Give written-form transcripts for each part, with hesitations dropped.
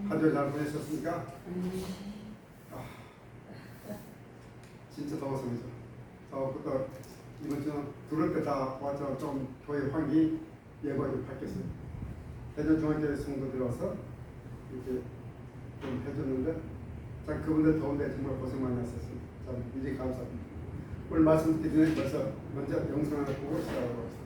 한주 잘 보내셨습니까? 아, 진짜 더웠습니다. 더부터 이번 주는 들을 때 다 와서 좀 교회 환기 예보가 좀 바뀌었어요. 대전 중앙교회 성도들 와서 이렇게 좀 해줬는데 참 그분들 더운데 정말 고생 많이 하셨습니다. 참 일이 감사합니다. 오늘 말씀 듣기 전에 벌써 먼저 영상 하나 보고 시작하도록 하겠습니다.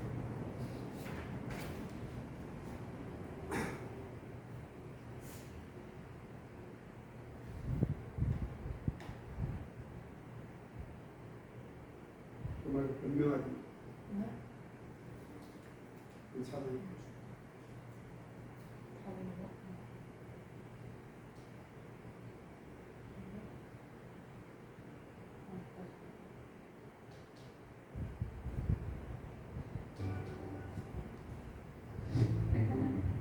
정말 분명하게 괜찮아요.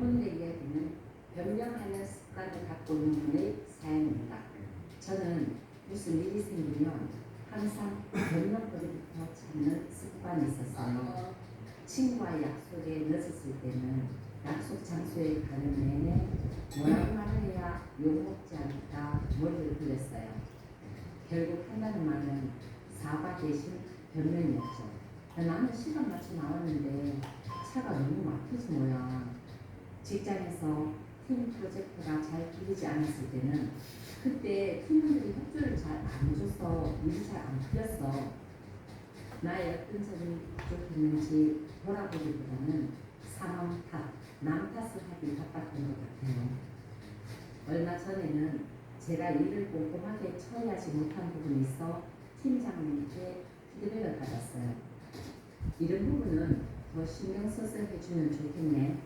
오늘 이야기는 변명하는 습관을 갖고 있는 분의 사연입니다. 저는 무슨 일이 생기면 항상 변명거리부터 찾는 습관이 있었어요. 친구와 약속에 늦었을 때는 약속 장소에 가는 내내 뭐라고 말을 해야 욕먹지 않을까 머리를 굴렸어요. 결국 한다는 말은 사과 대신 변명이었죠. 나는 시간 맞춰 나왔는데 차가 너무 막혀서 뭐야. 직장에서 팀 프로젝트가 잘 풀리지 않았을 때는 그때 팀원들이 협조를 잘 안 줘서 일이 잘 안 풀렸어. 나의 어떤 점이 부족했는지 돌아보기보다는 상황 탓, 남 탓을 하기 바빴던 것 같아요. 얼마 전에는 제가 일을 꼼꼼하게 처리하지 못한 부분이 있어 팀장님께 피드백을 받았어요. 이런 부분은 더 신경 써서 해주면 좋겠네.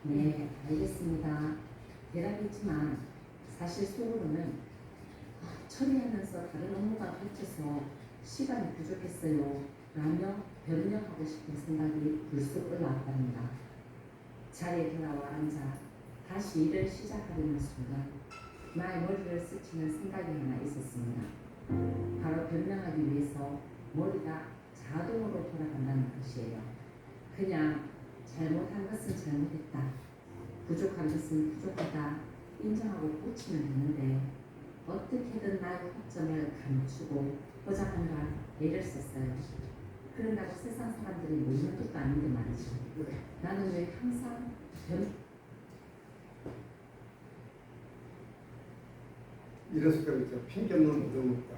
네, 알겠습니다. 대답했지만 사실 속으로는 처리하면서 다른 업무가 겹쳐서 시간이 부족했어요 라며 변명하고 싶은 생각이 불쑥 올라왔답니다. 자리에 돌아와 앉아 다시 일을 시작하려는 순간 나의 머리를 스치는 생각이 하나 있었습니다. 바로 변명하기 위해서 머리가 자동으로 돌아간다는 것이에요. 그냥 잘못한 것은 잘못했다. 부족한 것은 부족하다. 인정하고 고치면 되는데 어떻게든 나의 허점을 감추고 포장하느라 애를 썼어요. 그런다고 세상 사람들이 모르는 것도 아닌데 말이죠. 나는 왜 항상 이랬을 거있죠 핑계 없는 무덤 없다.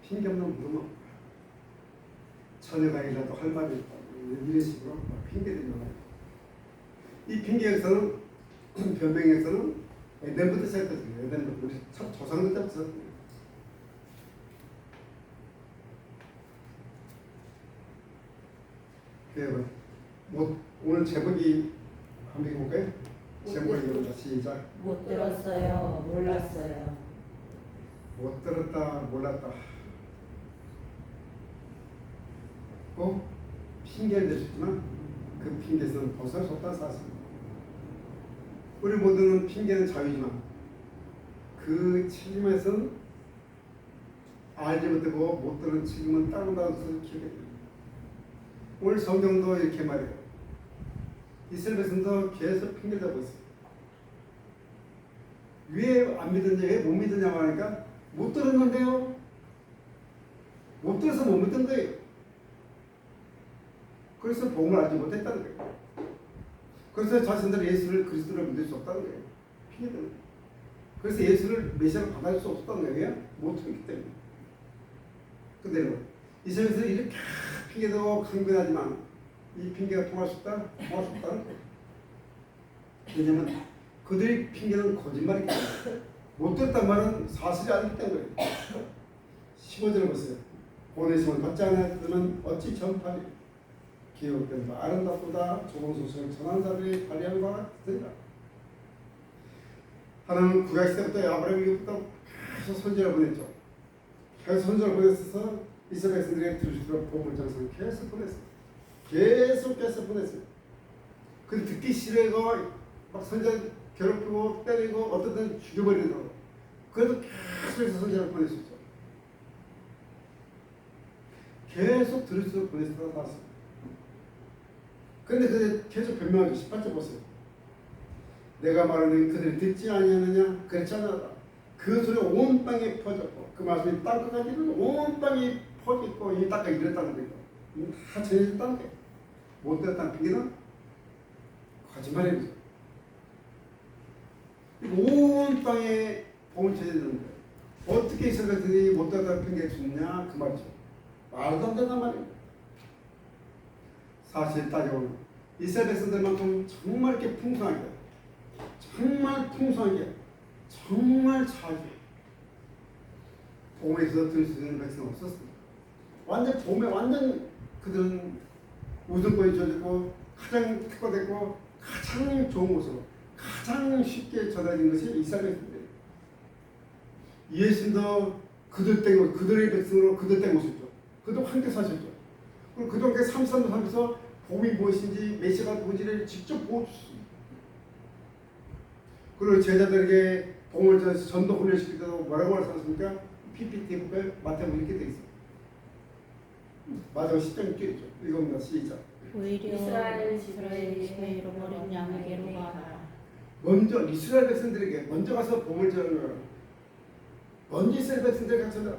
핑계 없는 무덤 없다. 처녀가이라도 할 말이 있다. 이런 식으로 핑계들이 나와요. 이 핑계에서는 변명에서는 에덴부터 시작했거든요. 에덴부터 우리 첫 조상들 때부터 시작했거든요. 오늘 제목이 한번 해볼까요? 제목을 읽어보자. 시작. 못 들었어요. 몰랐어요. 못 들었다 몰랐다. 꼭 핑계를 대셨지만 그 핑계에서는 벗어날 수 없다는 사실입니다. 우리 모두는 핑계는 자유지만 그 책임에서는 알지 못하고 못 들은 책임은 따른다는 것을 기억해야 됩니다. 오늘 성경도 이렇게 말해요. 이스라엘 백성도 계속 핑계를 대고 있어요. 왜 안 믿었냐, 왜 못 믿었냐고 하니까 못 들었는데요. 못 들어서 못 믿은 거예요. 그래서 복음을 알지 못했다는 거예요. 그래서 자신들은 예수를 그리스도를 믿을 수 없다는 거예요. 핑계대는 거예요. 그래서 예수를 메시아로 받아줄 수 없었다는 거예요. 못 믿기 때문에. 근데 이스라엘에서 이렇게 핑계대고 강변하지만 이 핑계가 통할 수 없다? 통할 수 없다는 거예요. 왜냐면 그들의 핑계는 거짓말이기 때문에 못 들었단 말은 사실이 아니기 때문에. 15절을 보세요. 보내심을 받지 않았으면 어찌 전파리 기억된 바 아름답보다 좋은 소식을 전한 자들이 발휘한 바가 같으리라. 하나님은 구약 시대부터 아브라함에게부터 계속 선지를 보냈죠. 계속 선지를 보냈어서 이스라엘 백성들에게 들을 수 있도록 복음을 전승을 계속 보냈어요. 계속 보냈어요. 근데 듣기 싫어하고 막 선지를 괴롭히고 때리고 어떤 때는 죽여버리더라고요. 그래도 계속해서 선지를 보냈었죠. 계속 들을 수 있도록 보냈다가 나왔어요. 근데 계속 변명하죠. 18절 보세요. 내가 말하는 그들이 듣지 아니하느냐 그렇지 않았다. 그 소리 온 땅에 퍼졌고 그 말씀이 땅끝까지는 온 땅에 퍼졌고 이 땅까지 이랬다는 거예요. 다 전해졌다는 거예요. 못 들었다는 핑계는 거짓말이죠. 온 땅에 복음이 전해졌는데 어떻게 이스라엘 백성들이 못 들었다는 핑계를 주느냐 그 말이죠. 말도 안 된단 말이에요. 사실 따져보면 이스라엘 백성들만큼 정말 이렇게 풍성하게 정말 풍성하게 정말 잘해 복음에서 들을 수 있는 백성은 없었습니다. 완전 복음에 완전 그들은 우선권이 져졌고 가장 특화됐고 가장 좋은 곳으로 가장 쉽게 전해진 것이 이스라엘 백성들이에요. 예수님도 그들 된 곳, 그들의 백성으로 그들 된 곳이죠. 그들도 함께 사셨죠. 그리고 그동안 33년 살면서 복음이 무엇인지 메시아가 누군지를 직접 보여주셨습니다. 그리고 제자들에게 복음을 전해서 전도 훈련시킬 때도 뭐라고 말씀하셨습니까? PPT 해볼까요? 마태복음 이렇게 되어 있어요. 마태복음 10장 6절이죠. 읽어봅니다. 시작. 오히려 이스라엘이 잃어버린 양에게로 가라. 먼저 이스라엘 백성들에게 먼저 가서 복음을 전하는 거예요. 먼저 이스라엘 백성들에게 가서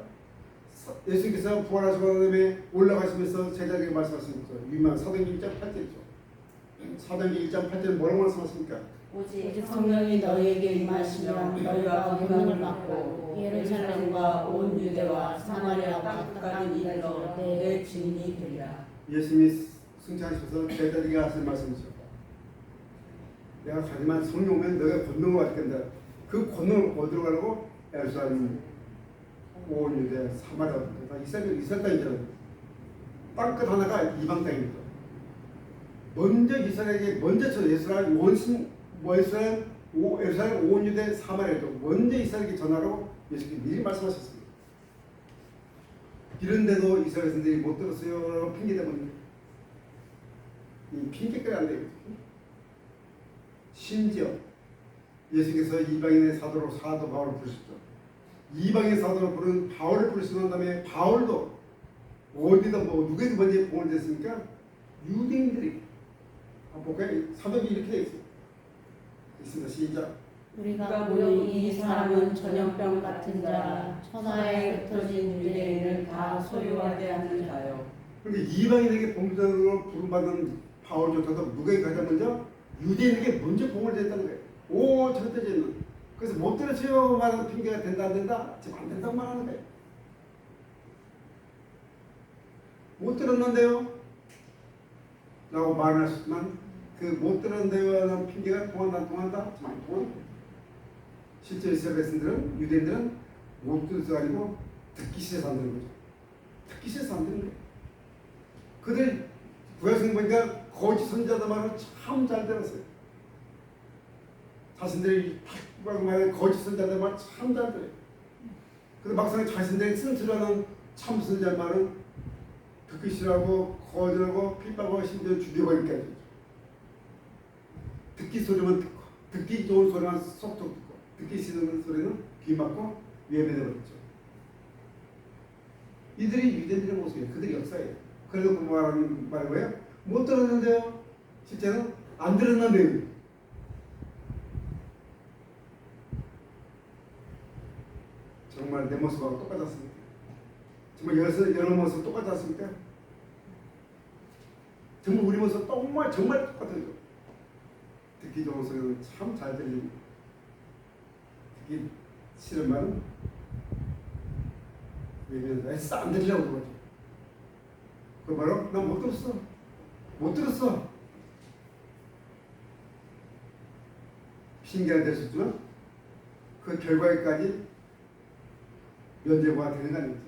예수님께서 부활하시고 난 다음에 올라가시면서 제자들에게 말씀하십니다. 유명한 사도행전 1장 8절이죠. 사도행전 1장 8절은 뭐라고 말씀하십니까? 오직 성령이 너희에게 임하시면 너희가 권능을 받고 예루살렘과 온 유대와 사마리아와 끝까지 이르러 내 증인이 되리라. 예수님이 승천하셔서 제자들에게 하신 말씀이죠. 내가 가지만 성령 오면 너희가 권능을 받게 된다. 그 권능을 어디로 가려고? 예루살렘, 온 유대, 사마리아 다 이스라엘 땅이잖아요. 땅끝 하나가 이방 땅입니다. 먼저 이스라엘에게 먼저 저 예루살렘 원신 예루살렘 온 유대 사마리아도 먼저 이스라엘에게 전하라고 예수님이 미리 말씀하셨습니다. 이런데도 이스라엘 백성들이 못 들었어요. 핑계 대면 이 핑계거리 안 돼요. 심지어 예수께서 이방인의 사도 바울을 부르셨죠. 이방인 사도로 부른 바울을 부르신 다음에 바울도 어디다 누구에게 먼저 복음을 됐습니까? 유대인들이 볼까요? 사도행전 이렇게 되어 있어요. 있습니다. 시작. 우리가 보는 이 사람은 전염병 같은 자 천하에 흩어진 유대인을 다 소유하게 하는 자요. 그런데 이방인에게 복음자로 부름받는 바울조차도 누구에게 가장 먼저? 유대인에게 먼저 복음을 됐다는 거예요. 오 절대제는. 그래서 못 들었어요 말하는 핑계가 된다 안 된다? 지금 안 된다고 말하는 거예요. 못 들었는데요? 라고 말을 하셨지만 그 못 들었는데요 하는 핑계가 통한다 안 통한다? 지금 안 통하는 거예요. 실제 이스라엘 백성들은 유대인들은 못 들어서 아니고 듣기 싫어서 안 되는 거죠. 듣기 싫어서 안 되는 거예요. 그들 구약성 보니까 거짓 선지자들 말을 참 잘 들었어요. 자신들이 말하는 거짓 선지자들 말 참 잘 들어요. 그래서 막상 자신들이 쓴소리하는 참 선지자 말은 듣기 싫어하고 거절하고 핍박하고 심지어 죽여버리기까지. 듣기 소리만 듣고 듣기 좋은 소리만 쏙쏙 듣고 듣기 싫은 소리는 귀 막고 예배내버렸죠. 이들이 유대인들의 모습이에요. 그들이 역사예요. 그래서 말하는 말이 뭐예요? 못 들었는데요. 실제는 안 들었는데요. 정말 내 모습하고 똑같지 않습니까? 정말 여러 모습 똑같지 않습니까? 정말 우리 모습 정말 똑같아요. 듣기 좋은 소리는 참 잘 들립니다. 듣기 싫은 말은 왜냐면 애써 안 들리려고 그러죠. 그 바로 난 못 들었어. 못 들었어. 핑계가 될 수 있지만 그 결과에까지 면제가 되는 거 아니겠죠.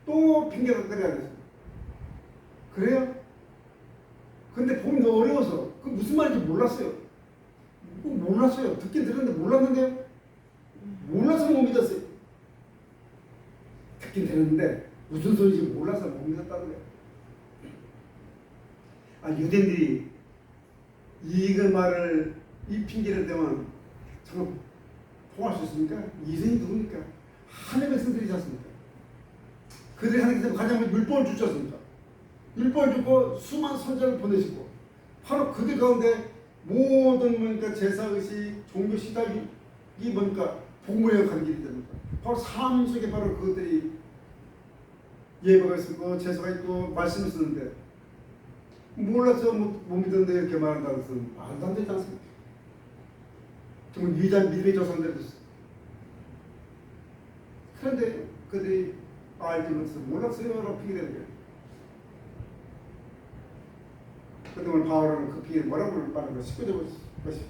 또 핑계가 끓여야 됐어. 그래요? 근데 보면 너무 어려워서 그 무슨 말인지 몰랐어요. 몰랐어요. 듣긴 들었는데 몰랐는데요. 몰라서 못 믿었어요. 듣긴 들었는데 무슨 소리인지 몰라서 못 믿었다는 거예요. 유대인들이 이 말을 이 핑계를 대면 정말 통할 수 있습니까? 이선이 누굽니까? 하나님의 백성들이지 않습니까? 그들이 하나님께서 가장 먼저 율법을 주셨습니다. 율법을 주고 수많은 선자를 보내시고 바로 그들 가운데 모든 뭐니까 제사의식, 종교 시작이 뭐니까 복음을 가르치게 됩니다. 바로 삶 속에 바로 그것들이 예배가 있고 제사가 있고 말씀이 쓰는데 몰라서 못 믿었는데 이렇게 말한다는 것은 말도 안 되지 않습니까? 정말 위대한 믿음의 조상들도 있어요. 그런데 그들이 알지 못해서 몰랐어요라고 핑계대는 거예요. 그런데 오늘 바울은 그 핑계를 뭐라고 말하는 거 19절 보십시오.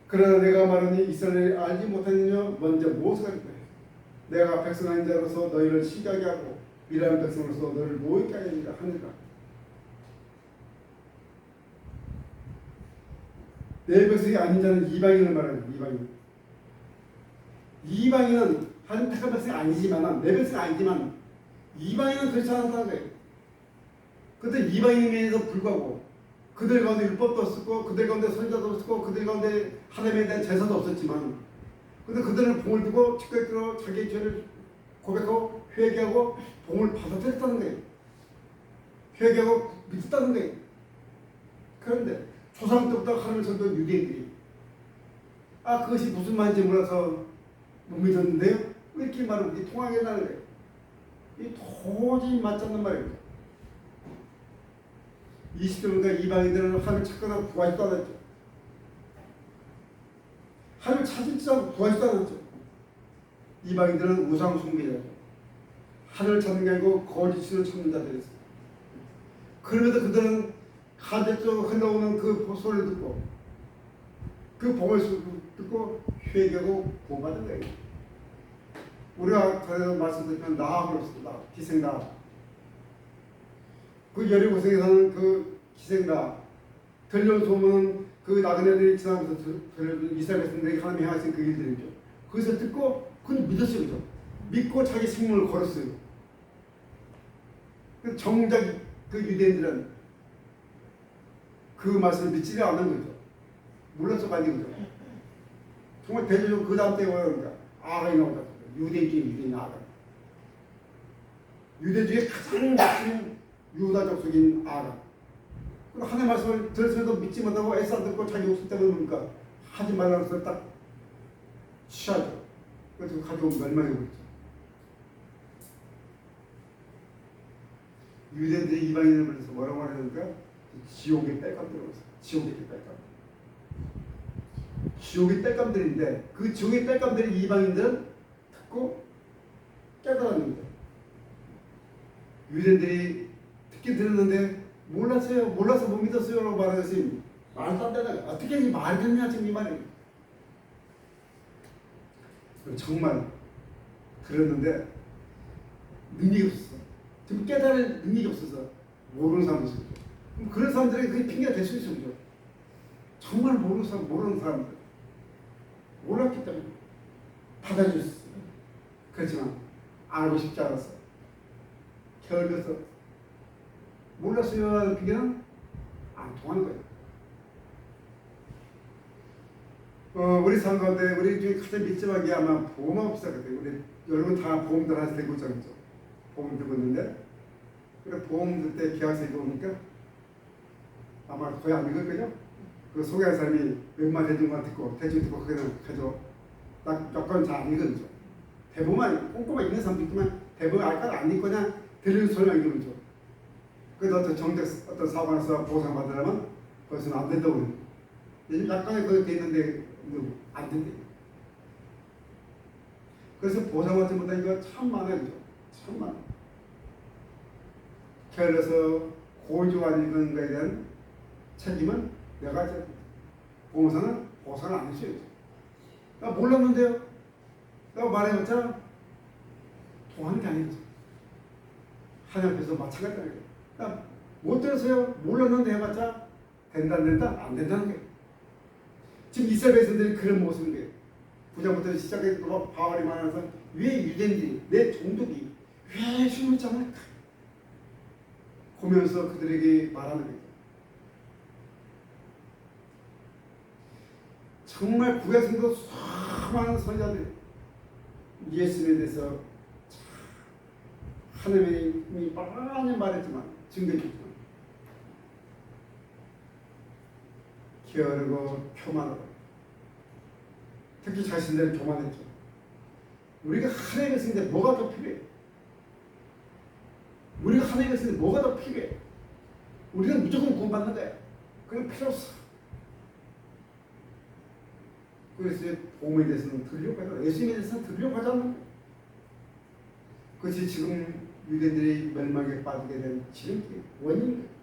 그러나 내가 말하니 이스라엘이 알지 못하느냐 먼저 무엇을 가르쳐 내가 백성한 자로서 너희를 시기하게 하고 미련한 백성으로서 너를 모욕하게 하니라. 내 백성이 아닌 자는 이방인을 말하는 이방인. 이방인은 하나님 택한 백성이 아니지만 내 백성이 아니지만 이방인은 그렇지 않다는 거예요. 그때 이방인에도 불구하고 그들 가운데 율법도 없었고 그들 가운데 선지자도 없었고 그들 가운데 하나님에 대한 제사도 없었지만 근데 그들은 봉을 두고 직거에 들어 자기의 죄를 고백하고 회개하고 봉을 받아들였다는 거예요. 회개하고 믿었다는 거예요. 그런데 조상 때부터 하나님을 섬기던 유대인들이 그것이 무슨 말인지 몰라서 못 믿었는데요. 왜 이렇게 말을 이렇게 통하게 하는 거예요. 이 도저히 맞지 않는 말입니다. 20대니까 이방인들은 하나님을 찾거나 구하지도 않았죠. 하나님을 찾지 않고 구하지도 않았죠. 이방인들은 우상 숭배자죠. 하늘을 찾는 게 아니고 거짓을 찾는 자들이었어요. 그럼에도 그들은 간접적으로 흘러오는 그 소리를 듣고 그 봉을 듣고 회개하고 구원받은 거예요. 우리가 전에도 말씀드렸지만 나아가로서 기생나 그 여리고성에서는 그 기생나 들려온 소문은 그 나그네들이 지나면서 들려준 이스라엘 백성들에게 하나님이 행하신 그 일들이죠. 그것을 듣고 그건 믿었어요. 그죠? 믿고 자기 생명을 걸었어요. 정작 그 유대인들은 그 말씀을 믿지 않는 거죠. 몰라서 아닌 거죠. 정말 대조적으로 그 다음 때에 오니까 아가이 나오다. 유대인 중에 유대인 아가. 유대 중에 가장 멋진 유다족 속인 아가. 하나님의 말씀을 들었어도 믿지 못하고 애써 듣고 자기 욕심 때문에 그러니까 하지 말라고 해서 딱 취하죠. 그래서 가져온 멸망해버렸죠. 유대인들이 이방인을 불러서 뭐라고 하려니까 지옥의 땔감들이었어요. 지옥의 땔감. 지옥의 땔감들인데 그 지옥의 땔감들이 이방인들은 듣고 깨달았는데 유대인들이 듣긴 들었는데 몰라서 못 믿었어요 라고 말하는 것이 말도 안 되는 거야. 어떻게 이 말이 되느냐 지금 이 말이. 정말 들었는데 능력이 없었어. 지금 깨달을 능력이 없어서 모르는 사람도 있어요. 그런 사람들에게 그게 핑계가 될 수 있어요. 그죠? 정말 모르는 사람들 몰랐기 때문에 받아줬어요. 그렇지만 알고 싶지 않았어. 결국에서 몰랐어요 하는 핑계는 안 통하는 거예요. 우리 삶 가운데 우리 중에 가장 믿지만 게 아마 보험하고 비슷할 거예요. 우리 여러분 다 보험들 하나씩 들고 있잖아요. 보험 들고 있는데 그래 보험 들 때 계약서 읽어보니까 아마 거의 안 읽을 거죠? 그 소개한 사람이 웬만 대중만 듣고 대충 듣고 그냥 가져 딱 몇 건 잘 안 읽어죠. 대부분 꼼꼼하게 읽는 사람도 있지만 대부분 알까도 안 읽고 그냥 들리는 소리만 읽어죠. 그래서 어떤 사고 나서 보상받으려면 그것은 안 된다고 그래요. 요즘 약간의 그게 돼 있는데 안 된대. 그래서 보상받지 못한 이거 참 많아요. 그죠? 참 많아. 그래서 고의적 안 읽은 거에 대한 책임은 내가 이제 보험사는 보상을 안 해줘야죠. 나 몰랐는데요. 내가 말해봤자 통하는 게 아니죠. 하나님 앞에서 마찬가지다. 못 들었어요. 몰랐는데 해봤자 된다 안 된다 안 된다는 거예요. 지금 이스라엘 백성들이 그런 모습인 거예요. 부자부터 시작해서 바울이 말하면서 왜 유대인들이 내 종족이 왜 숨을 참을까? 보면서 그들에게 말하는 거예요. 정말 구약성도 수많은 선지자들이 예수님에 대해서 하나님이 많이 말했지만 증거했지만 게으르고 교만하고 특히 자신들을 교만했죠. 우리가 하나님의 백성인데 뭐가 더 필요해? 우리가 하나님의 백성인데 뭐가 더 필요해? 우리는 무조건 구원받는 거야. 그건 필요 없어. 그래서 복음에 대해서는 들으려고 하잖아. 예수님에 대해서는 들으려고 하잖아. 그것이 지금 유대인들이 멸망에 빠지게 된 지름길, 원인이에요.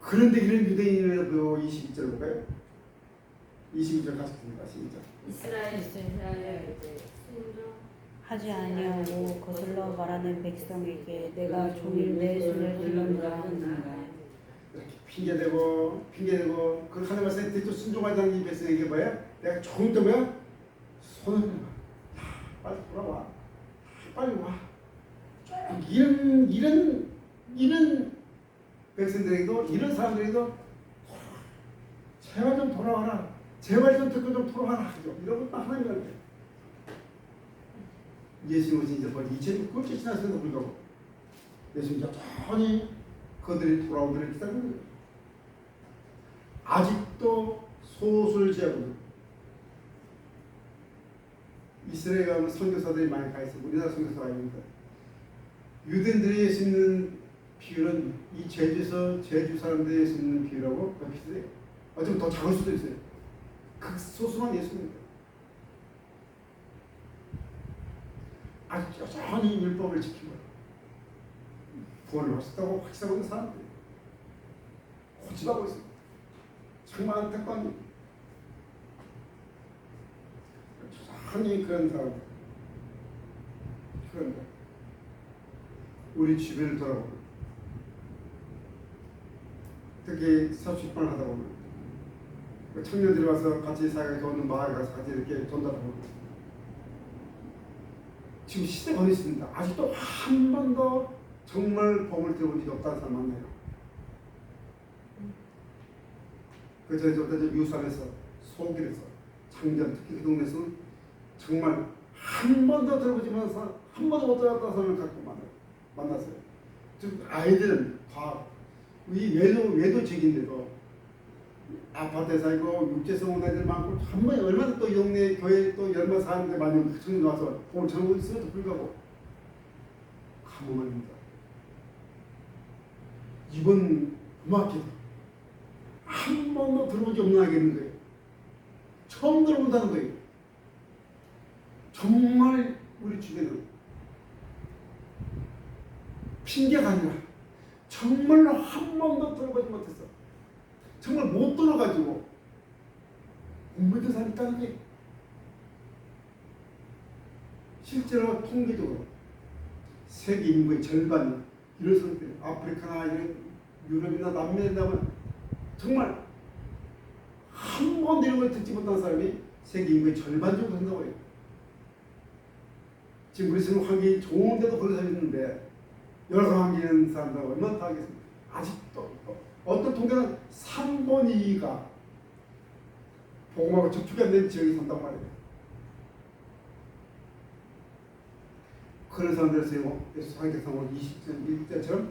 그런데 이런 유대인으로 22절 볼까요? 22절 가셨습니다. 시작. 이스라엘 이제 하지 아니하고 거슬러 말하는 백성에게 내가 종일 내 손을 들는다 하는가. 이렇게 핑계대고 그 하나님 말씀에 대도 순종하지 않는 이 백성에게 뭐야? 내가 조금 더 뭐야? 손을 들어. 빨리 돌아와. 빨리 와. 이런 백성들에게도 이런 사람들에게도 제발 좀 돌아와라. 제발 좀 듣고 좀 돌아와라 하죠. 이런 것도 하나님 말이에요. 예수님 오신 이제 벌써 2600년 지났음에도 불구하고 예수님 여전히 그들이 돌아오기를 기다리는 거예요. 아직도 소수를 제하고 이스라엘 가면 선교사들이 많이 가 있어요. 우리나라 선교사가 있는데 유대인들이 예수 믿는 비율은 이 제주 사람들이 예수 믿는 비율하고 거의 비슷해요. 어쩌면 더 작을 수도 있어요. 극소수만 예수 믿는 거예요. 아직 여전히 율법을 지키고 구원을 하셨다고 확신하고 있는 사람들 고집하고 있습니다. 정말 안타까운 여전히 그런 사람들. 그런데 우리 주변을 돌아보면 특히 서출판을 하다 보면 청년들이 와서 같이 사역에 도는 마을에 가서 같이 이렇게 전달하고 지금 시대가 어디 있습니다. 아직도 한 번도 정말 복음을 들어본 적이 없다는 사람 많네요. 그래서 저 유산에서 소길에서 창전 특히 그 동네에서는 정말 한 번도 들어보지면서 한 번도 못 들어봤다는 사람을 갖고 만났어요. 즉 아이들은 다 이 외도적인데도 아파트에 살고 육지에서 온 애들 많고 한 번에 얼마나 또 이 동네 교회 또 얼마 사는데 많이 청년 와서 복음을 전하고 있음에도 불구하고 감흥합니다. 이번 음악회도 한 번도 들어본 적 없는 하겠는 거예요. 처음 들어본다는 거예요. 정말 우리 주변은 핑계가 아니라 정말로 한 번도 들어보지 못했어. 정말 못 들어가지고 공부했던 사람이 있다는 게 실제로 통계적으로 세계 인구의 절반이 이런 사람들 아프리카나 이런 유럽이나 남미에 나면 정말 한 번도 이런 걸 듣지 못한 사람이 세계 인구의 절반 정도 된다고 해요. 지금 우리 지금 환경이 좋은데도 걸려서 있는데 여러 환경에 있는 사람들 얼마나 다 하겠습니까? 아직도 어떤 통계는 3분의 2가 복음하고 접촉이 안 되는 지역에 산단 말이에요. 그런 사람들에서 상대상으로 20대처럼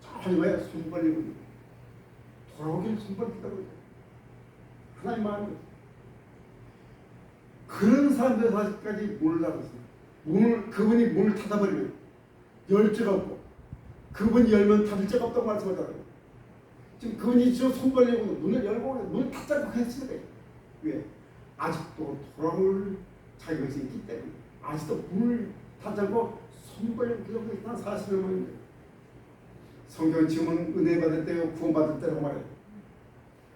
천천히 왜 손 벌리고 돌아오기를 손 벌리다고 해요. 하나님 마음이 그런 사람들 아직까지 몰라서 그분이 문을 닫아버리면 열 자가 없고 그분이 열면 닫을 자가 없다고 말씀하잖아요. 지금 그분이 저 손 벌리고 문을 열고 문을 닫자고 했을 거예요. 왜? 아직도 돌아올 자기가 있기 때문에 아직도 문을 닫자고 손 벌리고 기다리고 있다는 사실을 말입니다. 성경은 지금은 은혜 받을 때요 구원 받을 때라고 말해요.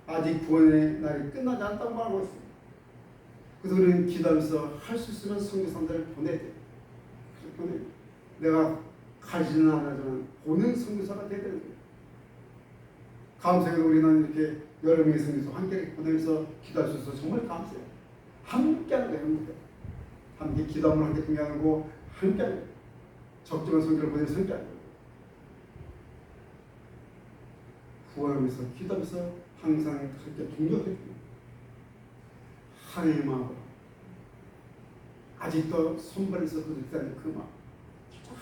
아직 구원의 날이 끝나지 않다고 말하고 있어요. 그래서 우리는 기도하면서 할 수 있으면 선교사들을 보내야 돼요. 내가 가지는 않아서는 보는 선교사가 되야 되는 거예요. 감사해요. 우리는 이렇게 여러 명의 선교사 함께 보내면서 기도할 수 있어서 정말 감사해요. 함께하는 거예요. 함께 기도함을 함께 동행하고 함께하는 거예요. 적정한 선교를 보내면서 함께하는 거예요. 구원하면서 기도하면서 항상 함께 동력해요. 하나님의 마음으로 아직도 손발에서 그릇다는 그 마음.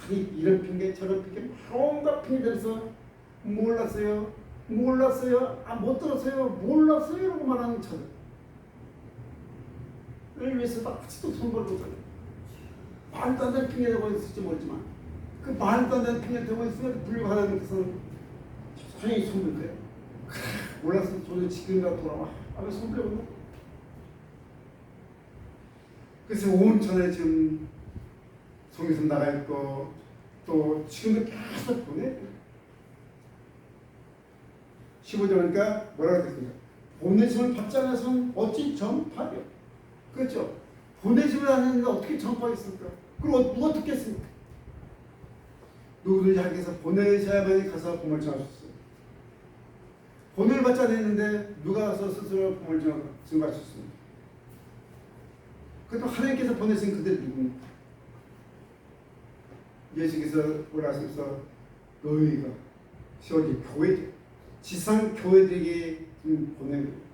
아니 이런 핑계 저런 핑계 온갖 핑계들에서 몰랐어요. 몰랐어요? 못 들었어요? 몰랐어요? 라고 말하는 저들 을 위해서 아직도 손벌 못하네. 말도 안 되는 핑계 대고 있을지 모르지만 그 말도 안 되는 핑계 대고 있으면 불교가 하나님께서는 소용이 손을 거예요. 몰랐으면 저는 지금이라도 돌아와. 왜 손들었나? 그래서 온 천에 지금 송이선 나가 있고 또 지금도 계속 보내. 15절이니까 뭐라고 했습니까? 보내심을 받지 않아서는 어찌 전파려? 그렇죠? 보내심을 안 했는데 어떻게 전파했을까? 그리고 누가 듣겠습니까? 누구든지 하나님께서 보내셔야만이 가서 복음을 전하셨어요. 보냄을 받지 않았는데 누가 가서 스스로 복음을 증거할 수 있습니까? 그래도 하나님께서 보내신 그들이 누굽니까? 예수께서 오라하셔서 너희가 시원히 교회 지상 교회들에게 보낸 거예요.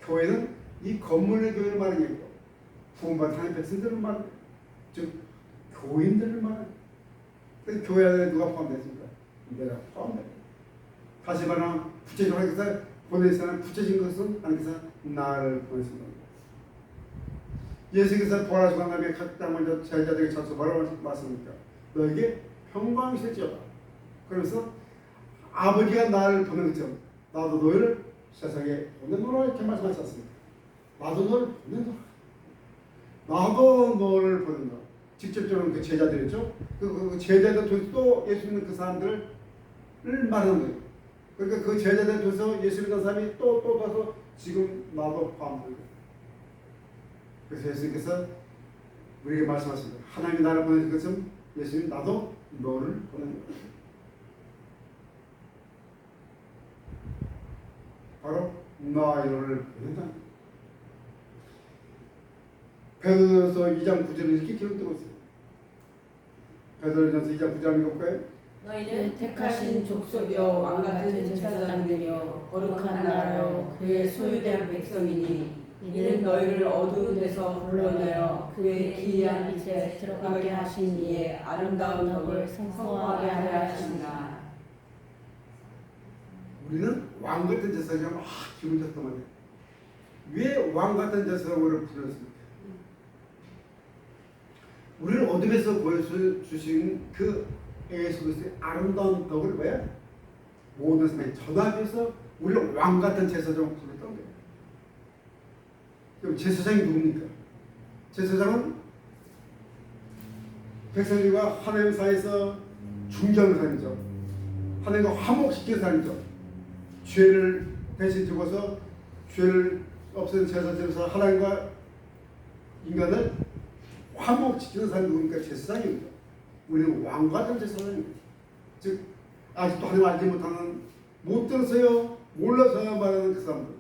교회는 이 건물의 교회를 말하는 게 아니고 구원받은 하나님의 백성들을 말하는 거예요. 즉 교인들을 말하는 거예요. 그래서 교회 안에 누가 포함됐습니까? 내가 포함돼요. 다시 말하면 구체적으로 하나님께서 보내시는 구체적인 것은 하나님께서 나를 보내신 겁니다. 예수께서 부활하시고 난 다음에 각각 먼저 제자들에게 찾아서 뭐라고 말씀합니까? 너에게 평강이 실지어다. 그러면서 아버지가 나를 보낸 것처럼 나도 너희를 세상에 보내노라 이렇게 말씀하지 않습니까? 나도 너를 보낸다. 나도 너를 보낸다. 직접적으로 그 제자들이죠. 그 제자들 통해서 또 예수 믿는 그 사람들을 말하는 거예요. 그러니까 그 제자들 통해서 예수 믿는 사람이 또 가서 지금 나도 포함되고. 그래서 예수님께서 우리에게 말씀하십니다. 하나님이 나를 보내신 것은 예수님 나도 너를 보내는 거예요. 바로 너를 보낸다. 베드로전서 2장 9절에 이렇게 기록되고 있어요. 베드로전서 2장 9절 읽어볼까요? 너희는 택하신 족속이요 왕같은 제사장들이요 거룩한 나라요 그의 소유된 백성이니 이는 너희를 어두운 데서 불러내어 그의 기이한 빛에 들어가게 하신 이의 아름다운 덕을 선포하게 하려 하시니라. 우리는 왕같은 제사장을 기분 좋단 말이에요. 왜 왕같은 제사장으로 불렀습니까? 우리를 어둠에서 보여주신 그 예수 그리스도의 아름다운 덕을 왜? 모든 사람에 전하기 위해서 우리를 왕같은 제사장으로 불렀던 거예요. 그럼 제사장이 누굽니까? 제사장은 백성들과 하나님 사이에서 중재하는 사람이죠. 하나님과 화목시키는 사람이죠. 죄를 대신 죽어서 죄를 없애는 제사장에서 하나님과 인간을 화목시키는 사람이 누굽니까? 제사장입니다. 우리는 왕같은 제사장입니다. 즉 아직도 하나님 알지 못하는 못 들었어요, 몰라서요 말하는 그 사람들.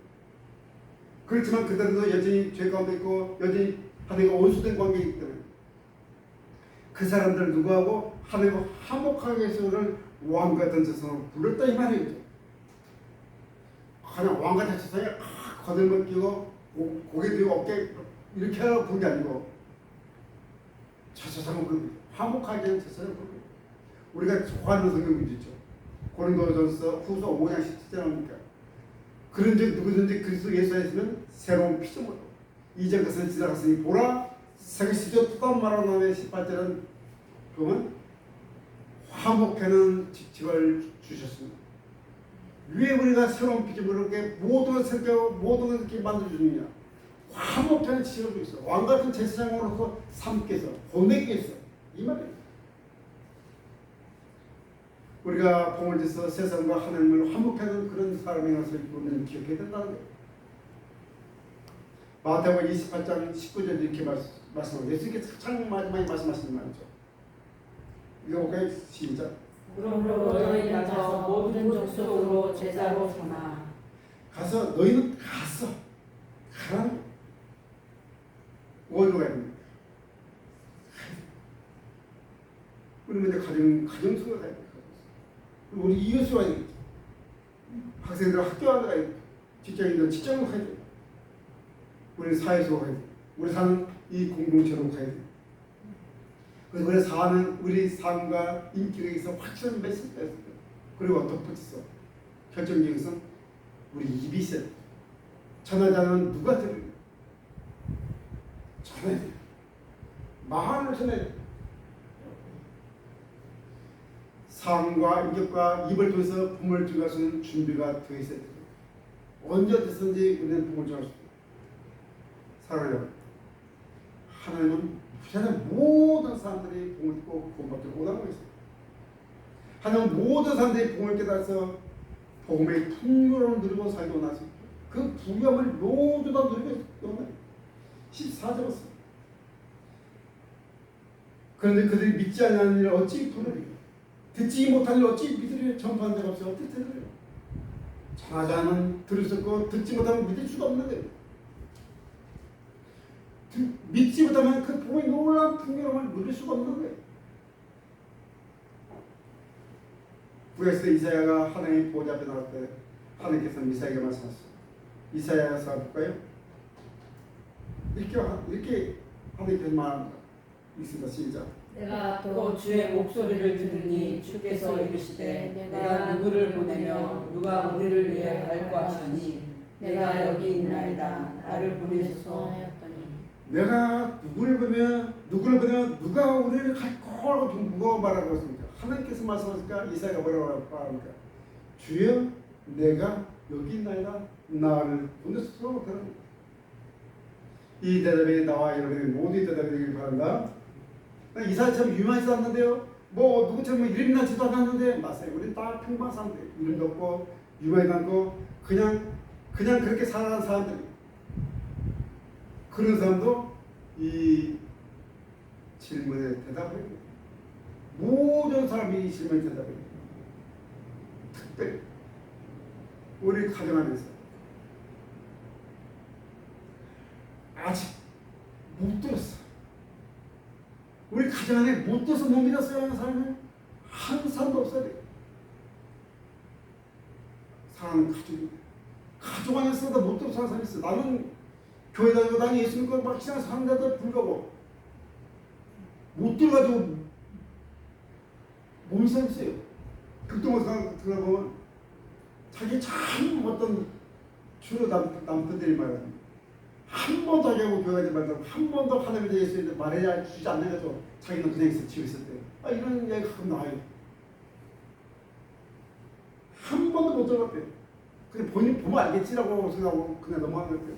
그렇지만 그들도 여전히 죄 가운데 있고 여전히 하나님과 원수된 관계이기 때문에 그 사람들 누구하고 하나님과 화목하게 해서를 왕같은 제사장으로 불렀다 이 말이죠. 그냥 왕같은 제사장이 거들먹 끼고 고개 들고 어깨 이렇게 하고 부른 게 아니고 제사장은 그 화목하게 하는 제사장을 부르는 거예요. 우리가 좋아하는 성경이 있죠. 고린도전서 후서 5장 17절 나옵니까? 그런즉 누구든지 그리스도 예수 안에 있으면 새로운 피조물로 이전 것은 지나갔으니 보라 새 것이 되었다 말하는 다음에 18절은 그러면 화목하는 직책을 주셨습니다. 왜 우리가 새로운 피조물로 모든 걸 새롭게 모든 걸 이렇게 만들어주느냐? 화목하는 직책을 주셨어요. 왕같은 제사장으로서 삼기 위해서 보내기 위해서 이 말이에요. 우리가 복음을 줘서 세상과 하나님을 화목하는 그런 사람이 가서 우리는 기억해야 된다는 거예요. 마태복음 28장 19절 이렇게 말씀하고 예수님께서 가장 마지막에 말씀하시는 말이죠. 읽어볼까요? 시작. 그러므로 너희는 가서 모든 족속으로 제자로 삼아. 가서 너희는 가라는 어디로 가야 됩니까? 우리 먼저 가정속으로 가야 됩니다. 우리 이웃으로 가야 됩니다. 학생들 학교 안에 가야 됩니다. 직장인들 직장으로 가야 됩니다. 우리 사회적으로 가야 됩니다. 우리 사는 이 공동체로 가야 됩니다. 그래서 우리 사는 우리 삶과 인격에서 확실한 메시지가 있습니다. 그리고 덧붙여서 결정적인 것은 우리 입이 있어요. 전하자는 누가 들어요? 전해야 돼요. 말을 전해야 돼요. 삶과 인격과 입을 통해서 복음을 증가할 수 있는 준비가 되어 있어야 돼요. 언제 어디서든지 우리는 복음을 증가할 수 있어요. 사랑해요. 하나님은 세상 모든 사람들이 복음을 듣고 구원받기를 원하고 있어요. 하나님은 모든 사람들이 복음을 깨달아서 복음의 풍요를 누리고 살기 원하시고 그 부귀함을 모두 다 누리고 원해요. 14절 봤어요. 그런데 그들이 믿지 않는 일을 어찌 부르리요? 듣지 못한 일을 어찌 믿으리요? 전파한 자가 없이 어떻게 들으리요? 전하자는 들을 수 없고 듣지 못하면 믿을 수가 없는 거예요. 믿지 못하면 그 복음의 놀라운 풍요함을 누릴 수가 없는 거예요. 구약시대 이사야가 하나님의 보좌 앞에 나갈 때 하나님께서는 이사야에게 말씀하셨어요. 이사야서 볼까요? 이렇게 하나님께서 말합니다. 읽습니다. 시작. 내가 또 주의 목소리를 들으니 주께서 이르시되 내가 누구를 보내며 누가 우리를 위해 갈고 하시니 내가 여기 있나이다. 나를 보내소서 하였더니 내가 누구를 보면 누가 우리를 갈고 하고 누가 말하고 있습니까? 하나님께서 말씀하시니까 이사야가 뭐라고 말합니까? 주여 내가 여기 있나이다. 나를 보내소서 그런 이 대답이 나와 여러분의 모든 대답이 되길 바란다. 이사야처럼 유명하지도 않는데요. 뭐 누구처럼 이름 나지도 않았는데 맞아요. 우리 다 평범한 사람들, 이름도 없고 유명하지도 않고 그냥 그렇게 살아가는 사람들. 그런 사람도 이 질문에 대답을 해요. 모든 사람이 이 질문에 대답을 해요. 특별히 우리 가정 안에서 아직 못 들었어. 우리 가정 안에 못 들어서 못 믿었어요 하는 사람은 한 사람도 없어야 돼요. 사랑하는 가족 안에서도 못 들어서 사는 사람이 있어. 나는 교회 다니고 나는 예수 믿고 막 신앙 사는데도 불구하고 못 들어가지고 몸이 상했어요. 극동원 들어보면 자기 참 어떤 주로 남편들이 말합니다. 한 번도 하려고 교회 가지 말고 한 번도 하나님에 대해서 말해주지 않아가지고 자기는 그냥 집에 있을 때 이런 이야기가 가끔 나와요. 한 번도 못 들어봤대요. 그냥 본인 보면 알겠지라고 생각하고 그냥 넘어가는 거예요.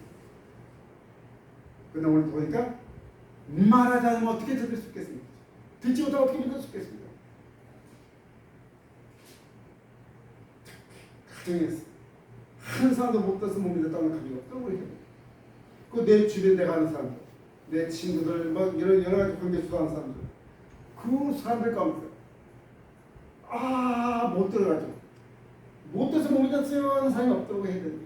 근데 오늘 보니까 말하지 않으면 어떻게 들을 수 있겠습니까? 듣지 못하고 어떻게 믿을 수 있겠습니까? 가정에서 한 사람도 못 들어서 못 믿었다는 가정이 없다고 그래요. 그 내 주변에 내가 아는 사람들, 내 친구들, 뭐 이런 여러 가지 관계 수사하는 사람들, 그 사람들 가운데 못 들어가죠. 못 들어서 못 믿었어요 하는 사람이 없다고 해야 되는데.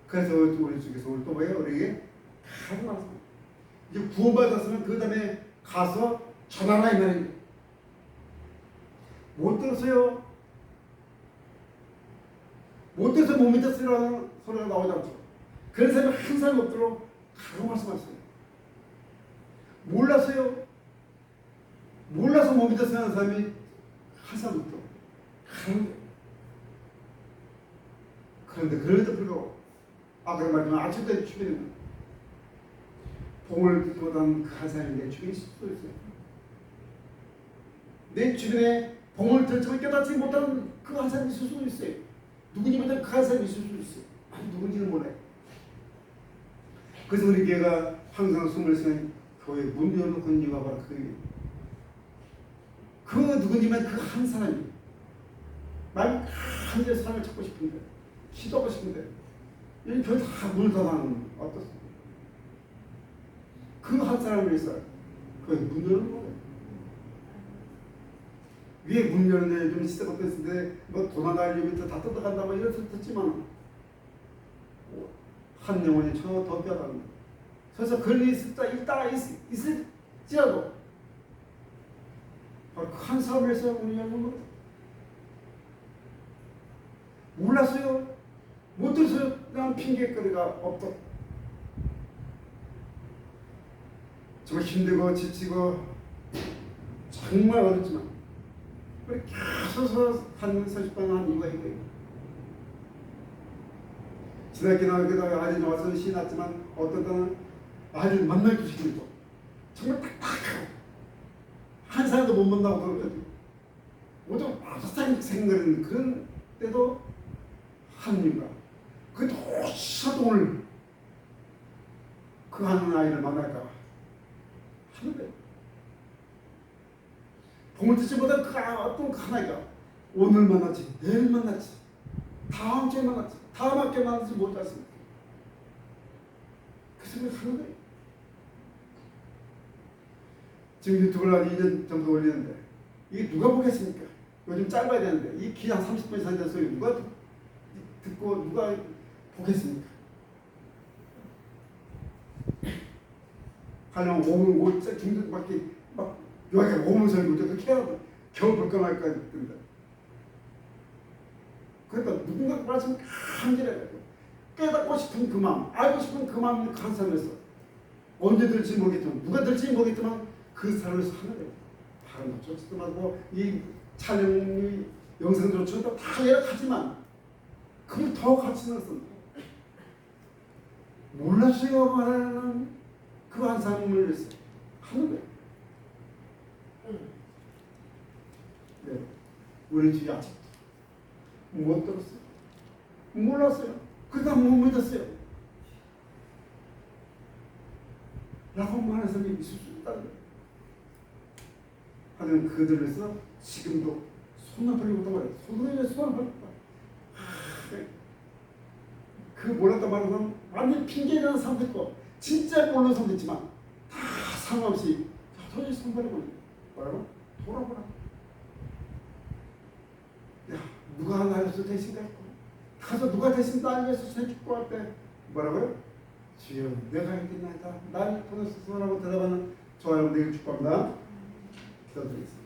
그래서 우리 중에서 오늘 또 뭐예요? 우리에게 가지 마세요. 이제 구원받았으면 그 다음에 가서 전하라 이 말이에요. 못 들었어요. 못 들어서 못 믿었어요라는 소리가 나오지 않죠. 그런 사람이 한 사람이 없도록 가고 말씀하세요. 몰라서 못 믿었어요 하는 사람이 한 사람 없도록 가는 거예요. 그런데 그럼에도 불구하고 아까 말했지만 아침까지 주변에 복음을 듣지 못한 그 한 사람이 내 주변에 있을 수도 있어요. 내 주변에 복음을 듣지 깨닫지 못한 그 한 사람이 있을 수도 있어요. 누구니보다 그 한 사람이 있을 수도 있어요. 누군지는 몰라요. 그래서 우리 교회가 항상 20시간 교회 문 열어놓고 있는 이유가 바로 그거예요. 그 누군지만 그 한 사람이 마음이 한데 사람을 찾고 싶은데 기도하고 싶은데 이 교회 다 문을 닫아놓으면 어떻습니까? 그 한 사람을 위해서 교회 문 열어놓는 거예요. 위에 문 열었네 좀 시대가 됐는데 뭐 도망갈 일부터 다 뜯어간다 뭐 이런 소리 듣지만 한 영혼이 저 더 빼앗는 거예요. 그래서 그런 일이 있을지라도 바로 한 사업에서 문이 열는 거예요. 몰랐어요. 못 들었어요. 그냥 핑계거리가 없다. 정말 힘들고 지치고 정말 어렵지만 그렇게 계속 한 30번 한 이유가 이거예요. 지나게 아들이 와서 신났지만 어떤 때는 아들 만날 수 있는 거 정말 딱딱하고 한 사람도 못 만나고 그러거든요. 모두 막상 생각하는 그런 때도 하느님과 그 도시도 오늘 그 하는 아이를 만날까 하는 거예요. 봄을 듣지 못한 그 어떤 그 하나가 오늘 만났지 내일 만났지 다음 주에 만났지 다음 학기에 만났지 못 않습니까? 그 생각을 하는 거예요. 지금 유튜브를 한 2년 정도 올리는데 이게 누가 보겠습니까? 요즘 짧아야 되는데 이 기 한 30분 이상 되는 소리 누가 듣고 누가 보겠습니까? 하려면 5분 5분 중등밖에 막 여기가 5분 설교 그렇게 해야 겨우 볼까 말까 했던데 그러니까 누군가 말씀 간절해가지고 깨닫고 싶은 그 마음 알고 싶은 그 마음을 한 사람에서 언제 들지 모르겠지만 누가 들지 모르겠지만 그 사람에서 하는 거예요. 다른 것 좋지도 말고 이 촬영이 영상조차도 다 예약하지만 그걸 더 같이 넣었습니다. 몰랐어요 말하는 그 한 사람을 위해서 하는 거예요. 네. 우리 주위 아직도 못 들었어요. 몰랐어요. 그러다 못 믿었어요. 라고 말하는 사람이 있을 수 있다는 거예요. 하여튼 그들에서 지금도 손을 벌리고 있단 말이에요. 손을 벌리고 있다. 그 몰랐단 말은 완전히 핑계라는 사람도 있고 진짜 모르는 사람도 있지만 다 상관없이 도저히 손 벌리고 있는 뭐라고? 돌아보라. 야 누가 나를 대신 갈까? 가서 누가 대신 나를 위해서 해줄 것 같아? 뭐라고요? 주여 내가 했겠나이다. 나를 보내소서라고 대답하는 저와 여러분들 축복합니다. 기도드리겠습니다.